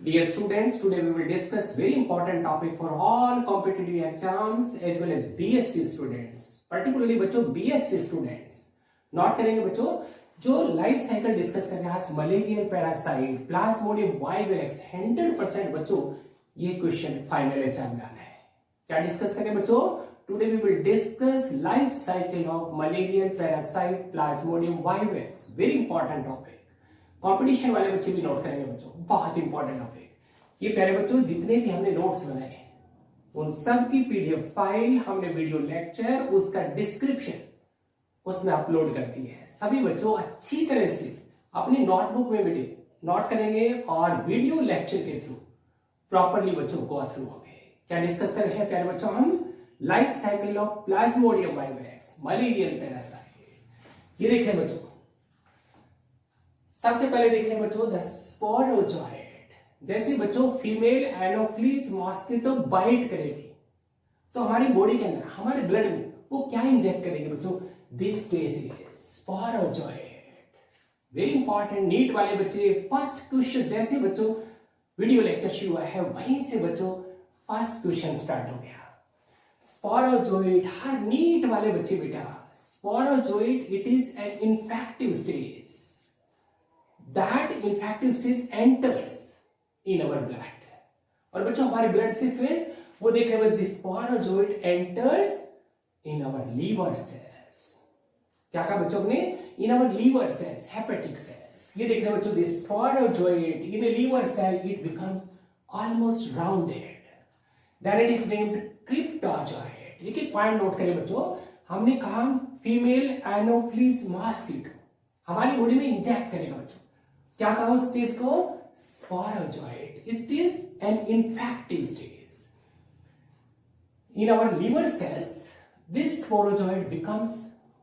Dear students, today we will discuss very important topic for all competitive exams as well as BSc students. Particularly बच्चों BSc students note करेंगे बच्चों जो life cycle discuss कर रहे हैं malarial parasite plasmodium vivax 100% बच्चों ये question final exam में आना है. क्या डिस्कस करें बच्चों? Today we will discuss life cycle of malarial parasite plasmodium vivax. Very important topic. Competition वाले बच्चे भी नोट करेंगे बच्चों, बहुत इंपॉर्टेंट टॉपिक. ये प्यारे बच्चों जितने भी हमने नोट्स बनाए उन सब की पीडीएफ फाइल हमने वीडियो लेक्चर उसका डिस्क्रिप्शन उसमें अपलोड कर दी है. सभी बच्चों अच्छी तरह से अपनी नोटबुक में बेटे नोट करेंगे और वीडियो लेक्चर के थ्रू प्रॉपरली बच्चों गो थ्रू होंगे. क्या डिस्कस कर रहे हैं प्यारे बच्चों? हम life cycle of Plasmodium vivax malarial parasite. ये देखें बच्चों, सबसे पहले देख रहे हैं बच्चों द स्पोरोजोइट. जैसे बच्चों फीमेल एनोफिलीज मॉस्किटो बाइट करेगी तो हमारी बॉडी के अंदर हमारे ब्लड में वो क्या इंजेक्ट करेगी बच्चों? This stage is sporozoite. Very important. NEET वाले बच्चे फर्स्ट क्वेश्चन जैसे बच्चों वीडियो लेक्चर शुरू हुआ है वहीं से बच्चों फर्स्ट क्वेश्चन स्टार्ट हो गया. स्पोरोजोइट. हर नीट वाले बच्चे बेटा sporozoite it is an infective stage. That infective stage enters in our blood. और बच्चों हमारे ब्लड से फिर वो देख रहे हैं this sporozoite enters in our liver cells. क्या कहा बच्चों ने? In our liver cells, hepatic cells. ये देख रहे हैं बच्चों this sporozoite in a liver cell it becomes almost rounded. Then it is named cryptozoite. एक एक पॉइंट नोट करें बच्चों. हमने कहा फीमेल एनोफिलीज मॉस्किटो हमारी बॉडी में इंजेक्ट करेगा बच्चों. क्या कहा उस स्टेज को? Sporozoite. It is an infective stage. In our liver cells this sporozoite becomes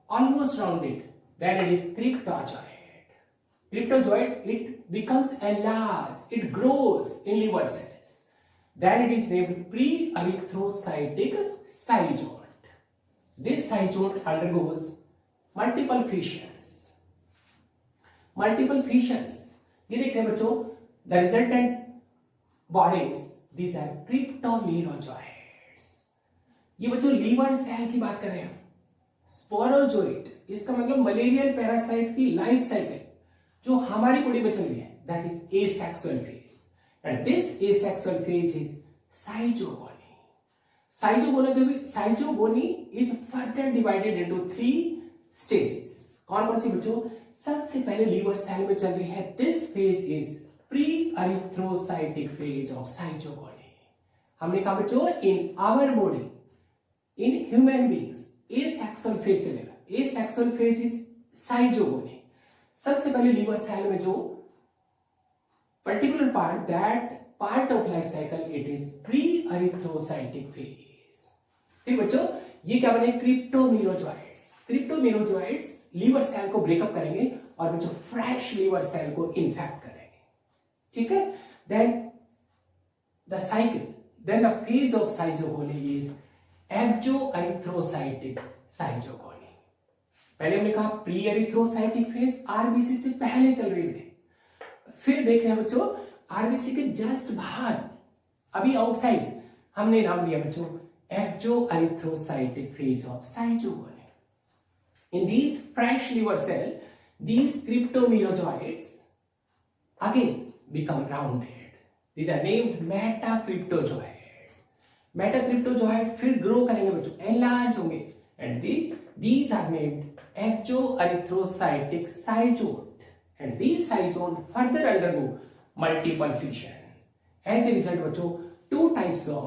almost rounded. Then it is cryptozoite. Cryptozoite it becomes enlarged. It grows in liver cells. Then it is named pre-erythrocytic zygote. This zygote undergoes multiple fissions. Multiple fissions. ये देख रहे हैं बच्चों the resultant bodies these are cryptomerozoites. ये बच्चों liver cell की बात कर रहे हैं. स्पोरोजोइट इसका मतलब मलेरियल पैरासाइट की लाइफ साइकिल जो हमारी बॉडी में चल रही है that is asexual phase and this asexual phase is साइजोगोनी. साइजोगोनी is further divided into 3 stages. कौन कौन सी बच्चों? सबसे पहले लीवर सेल में चल रही है this phase is pre erythrocytic phase of schizogony. हमने कहा बच्चों in our body in human beings asexual phase चलेगा. Asexual phase is schizogony. सबसे पहले लीवर सेल में जो particular part that part of life cycle it is pre erythrocytic phase. फिर बच्चों ये क्या बने? क्रिप्टोमेरोजोइट्स. क्रिप्टोमेरोजोइट्स लीवर सेल को ब्रेकअप करेंगे और बच्चों फ्रेश लीवर सेल को इन्फेक्ट करेंगे. ठीक है. Then the cycle then the phase of schizogony is exoerythrocytic schizogony. पहले हमने कहा प्री एरिथ्रोसाइटिक फेज आरबीसी से पहले चल रही है. फिर देख रहे हैं बच्चों आरबीसी के जस्ट बाहर अभी आउटसाइड हमने नाम लिया बच्चों exoerythrocytic phase of schizogony. In these fresh liver cell, these cryptomerozoites again become rounded. These are named metacryptozoites. Metacryptozoites फिर grow करेंगे बच्चों, enlarge होंगे, and these are named exoerythrocytic zygote. And these zygote further undergo multiple fission. As a result बच्चों, 2 types of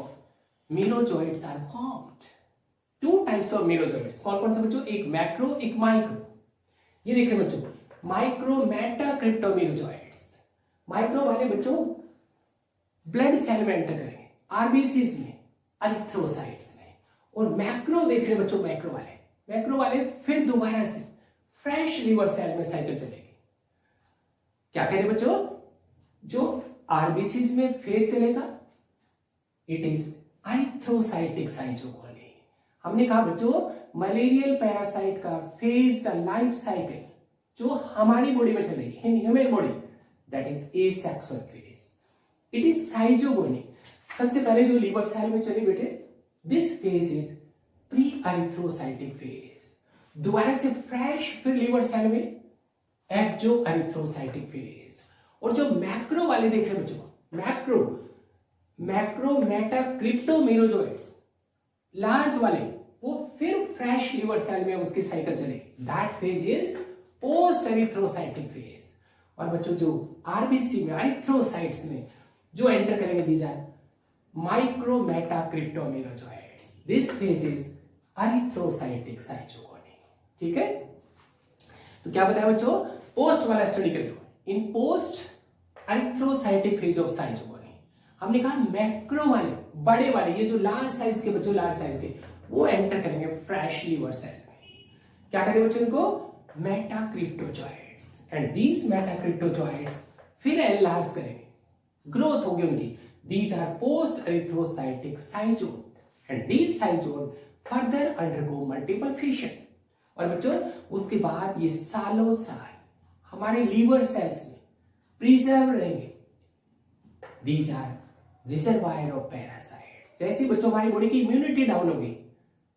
merozoites are formed. 2 types of merozoites. कौन कौन से बच्चों? एक मैक्रो एक माइक्रो. ये देख रहे हैं बच्चों माइक्रो मेटाक्रिप्टोमेरोजोइट्स. माइक्रो वाले बच्चों ब्लड सेल में एंटर करेंगे आरबीसीज में एरिथ्रोसाइट्स में. और मैक्रो देख रहे हैं बच्चों मैक्रो वाले फिर दोबारा से फ्रेश लीवर सेल में साइकिल चलेगी. क्या कहते हैं बच्चों? जो आरबीसीज में फिर चलेगा इट इज एरिथ्रोसाइटिक साइजोगोनी. हमने कहा बच्चों मलेरियल पैरासाइट का फेज द लाइफ साइकिल जो हमारी बॉडी में चल रही है human body that is asexual phase. It is schizogony. सबसे पहले जो लीवर सेल में चले बेटे, this phase is pre erythrocytic phase. दोबारा से फ्रेश फिर लीवर सेल में एक्जो अरिथ्रोसाइटिक फेज। और जो मैक्रो वाले देख रहे हैं बच्चों, मैक्रो मेटाक्रिप्टोमेरोजोइड्स, लार्ज वाले, वो फिर फ्रेश लीवर सेल में उसकी साइकिल चलेगी। That phase is post erythrocytic phase. और बच्चों जो आरबीसी में एरिथ्रोसाइट्स में जो एंटर करेंगे, these are micro metacryptomerozoites. This phase is erythrocytic schizogony. ठीक है, तो क्या बताया बच्चों, पोस्ट वाला स्टडी करते हो। इन पोस्ट एरिथ्रोसाइटिक फेज ऑफ साइटोगोनी हमने कहा मैक्रो वाले, बड़े वाले, ये जो लार्ज साइज के बच्चों, लार्ज साइज के, वो एंटर करेंगे फ्रेश लीवर सेल में। क्या करेंगे बच्चों, इनको मेटाक्रिप्टोजोइड्स। एंड दीज मेटाक्रिप्टोजोइड्स फिर एनलार्ज करेंगे, ग्रोथ होगी उनकी। These R post erythrocytic साइजोन and these साइजोन further undergo multiple fission. और बच्चों उसके बाद ये सालों साल हमारे लीवर सेल्स में प्रिजर्व रहेंगे। These are reservoir of parasites. जैसे बच्चों हमारी बॉडी की इम्यूनिटी डाउन होगी,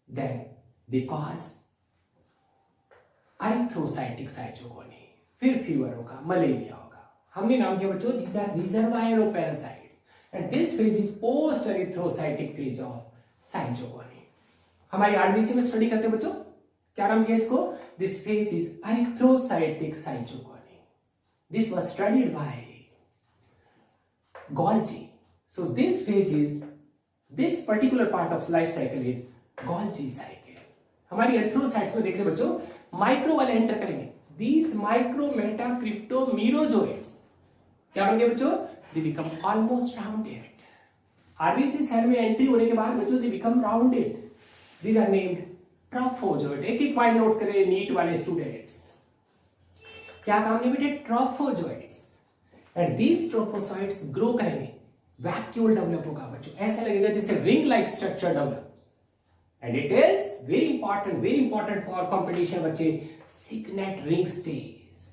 देन दे कॉज एरिथ्रोसाइटिक साइटोगोनी, फिर फीवर होगा, मलेरिया होगा। हमने नाम किया बच्चों, these are reservoir of parasites and this phase is post erythrocytic phase of साइटोगोनी। हमारी आरबीसी में स्टडी करते हैं बच्चों, क्या नाम किया इसको, this phase is erythrocytic schizogony. This was studied by Golgi. So this phase is, this particular part of life cycle is Golgi cycle. हमारी एरिथ्रोसाइट्स में देख रहे बच्चों, माइक्रो वाले एंटर करेंगे। These micro metacryptomerozoids क्या बन गए बच्चों, they become almost rounded. RBC cell में एंट्री होने के बाद बच्चों they become rounded. These are named trophozoite. एक एक पॉइंट नोट करें नीट वाले स्टूडेंट्स, क्या काम नहीं बेटे, trophozoites. And these trophozoites grow करेंगे, वैक्यूल डेवलप होगा बच्चों, ऐसा लगेगा जैसे ring like structure develops. And it is very important for competition बच्चे, सिग्नेट रिंग स्टेज।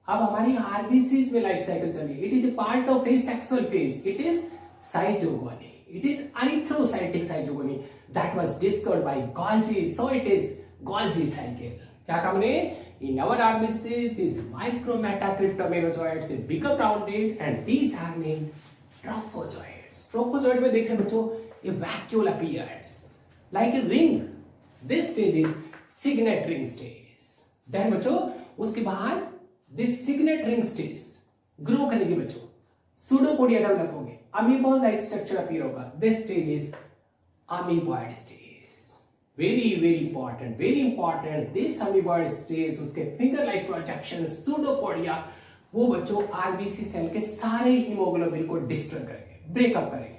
अब हमारी आरबीसीज में लाइफ साइकिल चल रही है। It is a part of asexual phase, it is schizogony, it is erythrocytic schizogony that was discovered by Golgi, so it is Golgi cycle. क्या काम ने, in our RBCs these micrometacryptomerozoids they become rounded and these are named trophozoids. Trophozoid में देख रहे बच्चों, a vacuole appears like a ring. This stage is signet ring stage. Then बच्चों उसके बाद this signet ring stage grow करेगी बच्चों, pseudopodia develop होंगे, अमीबॉल लाइक स्ट्रक्चर अपीयर होगा। This stage is amoeboid stage. Very important this amoeboid stage, उसके finger like projection, pseudopodia, वो बच्चों आरबीसी सेल के सारे हीमोग्लोबिन को डिस्ट्रॉय करेंगे, ब्रेकअप करेंगे,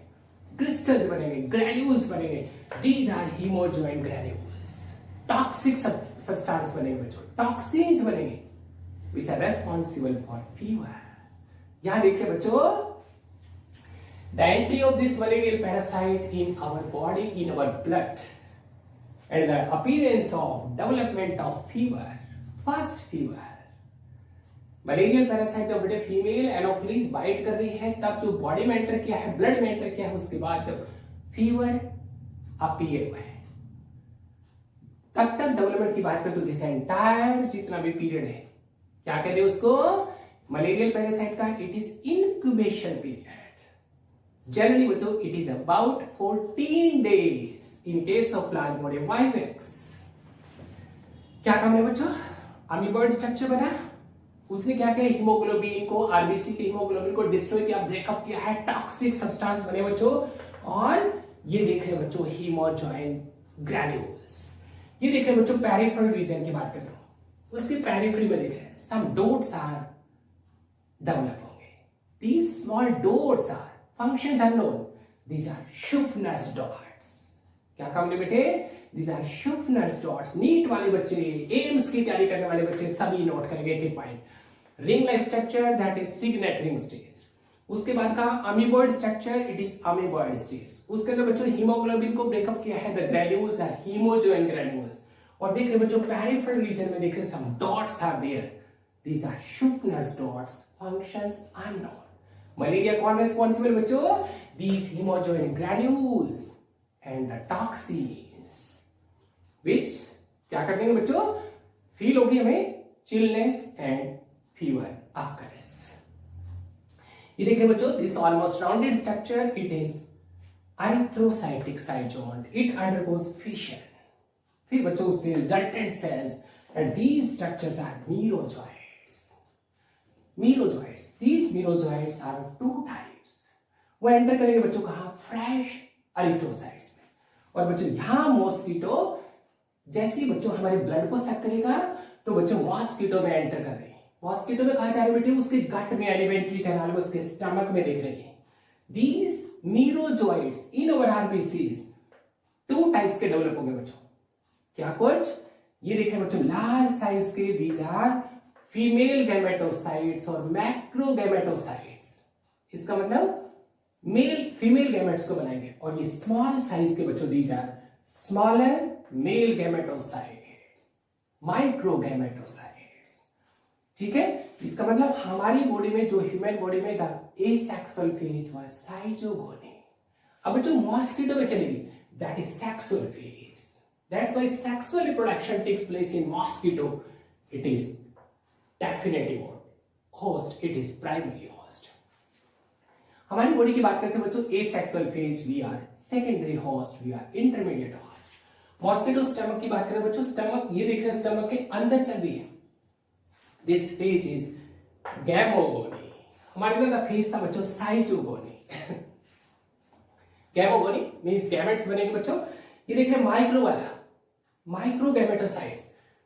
क्रिस्टल्स बनेंगे, ग्रैन्यूल्स बनेंगे। These are haemozoin granules. Toxic substance बनेंगे बच्चों, टॉक्सिन्स बनेंगे which are responsible for fever. यहां देखिए बच्चों, the entry of this malarial parasite in our body, in our blood, and the appearance of development of fever, first fever. Malarial parasite जब बेटे female anopheles bite कर रही है, तब जो बॉडी में एंटर किया है, ब्लड में एंटर किया है, उसके बाद जब फीवर अपीयर हुआ है, तब तक डेवलपमेंट की बात करें तो दिस एंटायर जितना भी पीरियड है, क्या कहते हैं उसको, मलेरियल पैरासाइट का it is incubation period. Generally बच्चों it is about 14 days in case of Plasmodium vivax. क्या काम है बच्चों, अमीबॉइड स्ट्रक्चर बना, उसने क्या किया, हीमोग्लोबिन को, आरबीसी के हीमोग्लोबिन को डिस्ट्रॉय किया, ब्रेकअप किया है, टॉक्सिक सब्सटेंस बने बच्चों। और ये देख रहे बच्चों हीमोजॉइन ग्रैन्यूल्स। ये देख रहे बच्चों पेरिफेरल रीजन की बात करता हूं, उसके पेरिफेरी में देख रहे हैं सम डॉट्स आर डेवलप होंगे। These small dots are functions are known. These are Schuffner's dots. क्या काम ने बेटे, these are Schuffner's dots. NEET वाले बच्चे, एम्स की तैयारी करने वाले बच्चे सभी नोट करेंगे एक point. Ring like structure that is signet ring stage. उसके बाद का amoeboid structure, it is amoeboid stage. उसके अंदर बच्चों हीमोग्लोबिन को ब्रेकअप किया है, the granules are haemozoin granules. और देख रहे बच्चों पेरिफेरल रीजन में देख रहे some dots are there, these are Schuffner's dots, functions unknown. Malaria कौन रिस्पॉन्सिबल बच्चों? These haemozoin granules and the toxins which क्या कर देंगे बच्चों? फील होगी हमें चिलनेस एंड फीवर अकर्स। ये देखिए बच्चों, this almost rounded structure it is erythrocytic cytosol. It undergoes fission. फिर बच्चों उससे resultant cells and these structures are merozoites. Merozoites. These merozoites are of two types. वो एंटर करेंगे बच्चों कहाँ? फ्रेश एरिथ्रोसाइट्स में। और बच्चों यहाँ मॉस्किटो जैसे ही बच्चों हमारे ब्लड को सक करेगा तो बच्चों मॉस्किटो में एंटर कर रही है। मॉस्किटो में कहा जा रही है बेटे? उसके गट में, एलिमेंट्री कैनाल में, उसके स्टमक में दिख रही है। These merozoites in our RBCs two types के डेवलप होंगे बच्चों। क्या कुछ? ये देखें बच्चों, लार्ज साइज के these are फीमेल गैमेटोसाइट्स और मैक्रो गैमेटोसाइट्स। इसका मतलब मेल फीमेल गैमेट्स को बनाएंगे। और ये स्मॉल साइज के बच्चों these are smaller male gametocytes, micro gametocytes. ठीक है, इसका मतलब हमारी बॉडी में, जो ह्यूमन बॉडी में the asexual phase was schizogony. अब बच्चों मॉस्किटो में चलेगी, that is sexual phase. That's why sexual reproduction takes place in mosquito. It is definitive host, it is primary host. हमारी बॉडी की बात करते हैं बच्चों, asexual phase we are secondary host, we are intermediate host. Mosquito stomach की बात करें बच्चों, स्टमक ये देख रहे हैं, स्टमक के अंदर चल रही है। This phase is गैमोगोनी। हमारे अंदर का फेज था बच्चों साइटोगोनी। गैमोगोनी मींस गैमेट्स बनेंगे बच्चों। ये देख रहे हैं माइक्रो वाला, micro gametocytes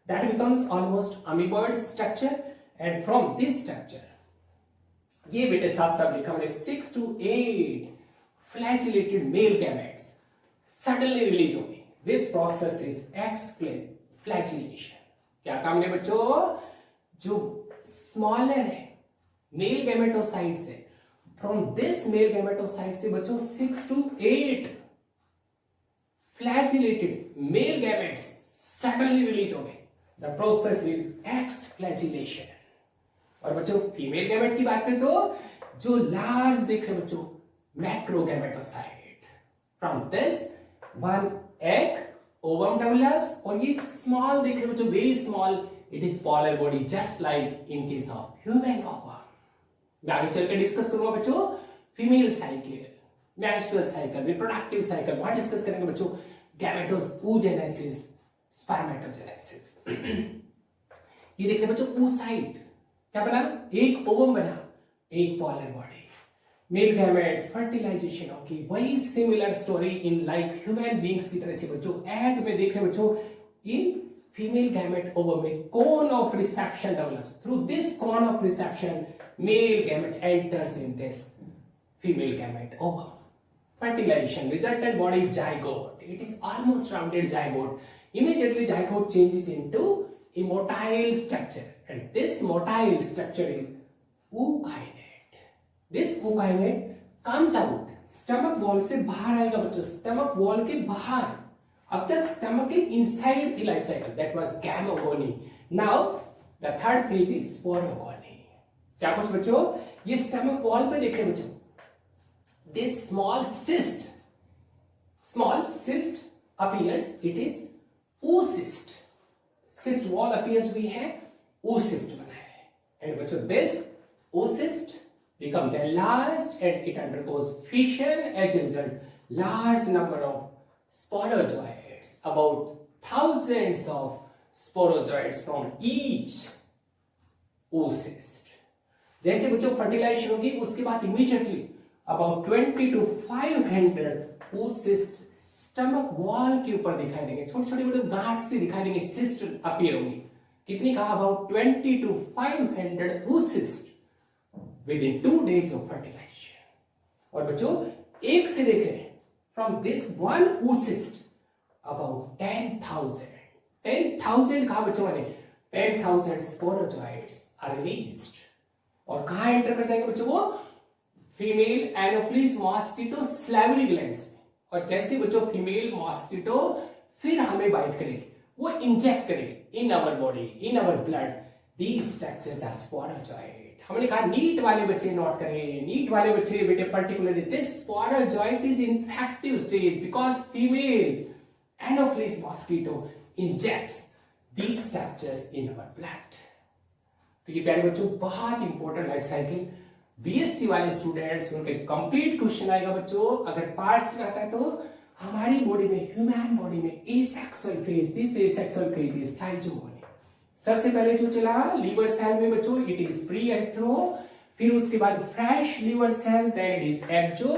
that becomes almost amoeboid structure and from this structure ये बेटे साफ साफ लिखा मैंने 6 to 8 flagellated male gametes suddenly release होंगे। This process is exflagellation. क्या काम है बच्चों? जो स्मॉलर है मेल गैमेटोसाइट से, फ्रॉम दिस मेल गैमेटोसाइट से बच्चों 6 to 8 flagellated male gametes suddenly release हो गए। The process is exflagellation. और बच्चों फीमेल गैमेट की बात करें तो जो लार्ज देख रहे बच्चों macro gametocyte, from this one egg ovum develops. और ये स्मॉल देख रहे बच्चों, very small, it is polar body just like in case of human ovum। मैं आगे चल के डिस्कस करूंगा बच्चों female cycle, menstrual cycle, reproductive cycle, वहां डिस्कस करेंगे बच्चों गैमेटोजेनेसिस, स्पर्मेटोजेनेसिस। ये देख रहे बच्चों oocyte क्या बना? एक ओवम बना, एक polar body, male gamete, fertilization होगी। वही similar story in like human beings की तरह से बच्चों एग में देख रहे बच्चों इन female gamete ovum में cone of reception develops. Through this cone of reception, male gamete enters in this female gamete ovum. Fertilization, resultant body zygote. It is almost rounded zygote. Immediately zygote changes into a motile structure, and this motile structure is ookinete. This ookinete comes out. Stomach wall से बाहर आएगा बच्चों, stomach wall के बाहर। अब तक stomach के inside थी life cycle, that was gamogony. Now the third phase is sporogony. क्या कुछ बच्चों? ये स्टमक वॉल पे देख रहे बच्चों, this small cyst appears, it is oocyst। cyst wall appears we है, oocyst बना है। and बच्चों this oocyst becomes enlarged and it undergoes fission as a result large number of sporozoids, about thousands of sporozoids from each oocyst। जैसे बच्चों fertilisation होगी उसके बाद immediately about 20 to 500 oocyst stomach wall के ऊपर दिखाई देंगे, छोटे छोटे बड़े गांठ से दिखाई देंगे, सिस्ट अपीयर होंगी। कितनी कहा? about 20 to 500 oocyst within 2 days of fertilization। और बच्चों एक से देख रहे हैं from this one oocyst about 10,000 कहा बच्चों ने 10,000 sporozoids are released। और कहा एंटर कर जाएंगे बच्चों? वो female anopheles mosquito slavery glands में। और जैसे बच्चों फीमेल मॉस्किटो फिर हमें बाइट करेगी, वो इंजेक्ट करेगी in our body, in our blood, these structures are sporozoite. हमने कहा नीट वाले बच्चे नोट करें, नीट वाले बच्चे बेटे particularly this sporozoite is infective stage because female Anopheles mosquito injects these structures in our blood। तो ये प्यारे बच्चों बहुत इंपॉर्टेंट लाइफ साइकिल बीएससी वाले स्टूडेंट्स उनके कंप्लीट क्वेश्चन आएगा बच्चों। अगर पार्ट्स में आता है तो हमारी बॉडी में, ह्यूमन बॉडी में asexual phase, this asexual phase is schizogony. सबसे पहले जो चला लीवर सेल में बच्चों, इट इज प्री एरिथ्रो, फिर उसके बाद fresh liver cell, then it is exo,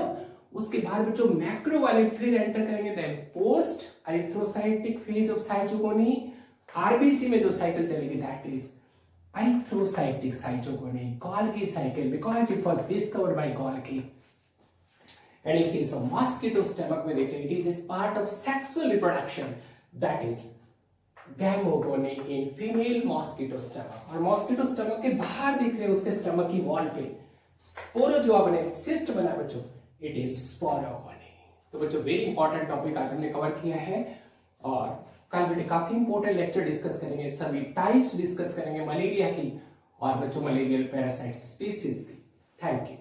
उसके बाद बच्चों मैक्रो वाले फिर एंटर करेंगे, then post erythrocytic phase of schizogony. RBC में जो साइकिल चलेगी that is erythrocytic schizogony, Golgi cycle because it was discovered by Golgi। And in case of mosquito stomach में देख रहे हैं, it is part of sexual reproduction that is gamogony in female mosquito stomach। और mosquito stomach के बाहर देख रहे हैं उसके स्टमक की वॉल पे स्पोरोजोआ बने, सिस्ट बना बच्चों, it is sporogony। तो बच्चों वेरी इंपॉर्टेंट टॉपिक आज हमने कवर किया है और कल बेटे काफी इंपॉर्टेंट लेक्चर डिस्कस करेंगे, सभी टाइप्स डिस्कस करेंगे मलेरिया की और बच्चों मलेरियल पैरासाइट स्पीसीज की। Thank you.